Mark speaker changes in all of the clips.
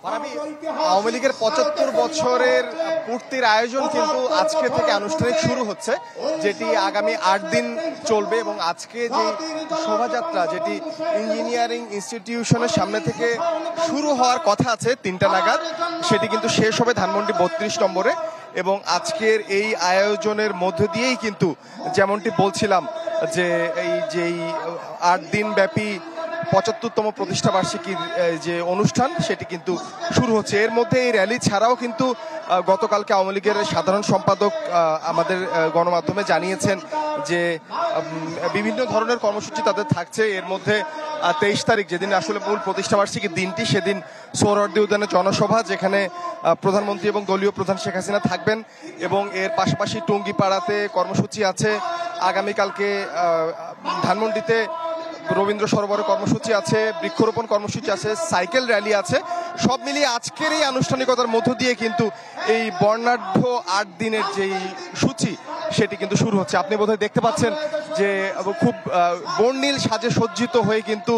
Speaker 1: আওয়ামী লীগের ৭৫ বছরের পূর্তির আয়োজন কিন্তু আজকে থেকে আনুষ্ঠানিক শুরু হচ্ছে, যেটি আগামী ৮ দিন চলবে। এবং আজকে যে শোভাযাত্রা, যেটি ইঞ্জিনিয়ারিং ইনস্টিটিউশনের সামনে থেকে শুরু হওয়ার কথা আছে ৩টা নাগাদ, সেটি কিন্তু শেষ হবে ধানমন্ডি ৩২ নম্বরে। এবং আজকের এই আয়োজনের মধ্য দিয়েই কিন্তু যেমনটি বলছিলাম যে এই যেই ৮ দিন ব্যাপী ৭৫তম প্রতিষ্ঠা বার্ষিকীর যে অনুষ্ঠান, সেটি কিন্তু শুরু হচ্ছে। এর মধ্যে এই র্যালি ছাড়াও কিন্তু গতকালকে আওয়ামী লীগের সাধারণ সম্পাদক আমাদের গণমাধ্যমে জানিয়েছেন যে বিভিন্ন ধরনের কর্মসূচি তাদের থাকছে। এর মধ্যে ২৩ তারিখ, যেদিন আসলে মূল প্রতিষ্ঠা বার্ষিকীর দিনটি, সেদিন সোহরাওয়ার্দী উদ্যানে জনসভা, যেখানে প্রধানমন্ত্রী এবং দলীয় প্রধান শেখ হাসিনা থাকবেন। এবং এর পাশাপাশি টুঙ্গিপাড়াতে কর্মসূচি আছে। আগামীকালকে ধানমন্ডিতে রবীন্দ্র সরোবরে কর্মসূচি আছে, বৃক্ষরোপণ কর্মসূচি আছে, সাইকেল র্যালি আছে। সব মিলিয়ে আজকের এই আনুষ্ঠানিকতার মধ্য দিয়ে কিন্তু এই বর্ণাঢ্য ৮ দিনের যেই সূচি, সেটি কিন্তু শুরু হচ্ছে। আপনি বোধহয় দেখতে পাচ্ছেন যে খুব বর্ণিল সাজে সজ্জিত হয়ে কিন্তু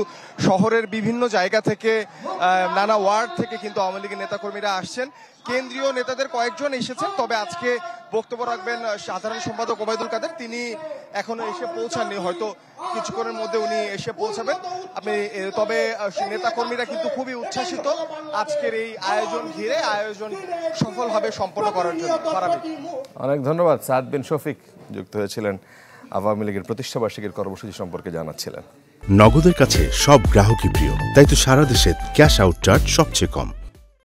Speaker 1: শহরের বিভিন্ন জায়গা থেকে, নানা ওয়ার্ড থেকে কিন্তু আওয়ামী লীগের নেতাকর্মীরা আসছেন। কেন্দ্রীয় নেতাদের কয়েকজন এসেছেন, তবে আজকে বক্তব্য রাখবেন সাধারণ সম্পাদক ওবায়দুল কাদের। তিনি এখনো এসে পৌঁছাননি, হয়তো কিছুক্ষণের মধ্যে উনি এসে পৌঁছাবেন। তবে নেতাকর্মীরা কিন্তু খুবই উচ্ছ্বাসিত আজকের এই আয়োজন ঘিরে, আয়োজন সফলভাবে সম্পন্ন করার জন্য।
Speaker 2: অনেক ধন্যবাদ। সাদ বিন শফিক যুক্ত হয়েছিলেন, আওয়ামী লীগের প্রতিষ্ঠাবার্ষিকীর কর্মসূচি সম্পর্কে জানাচ্ছিলেন।
Speaker 3: নগদের কাছে সব গ্রাহকই প্রিয়, তাই তো সারা দেশে ক্যাশ আউট চার্জ সবচেয়ে কম।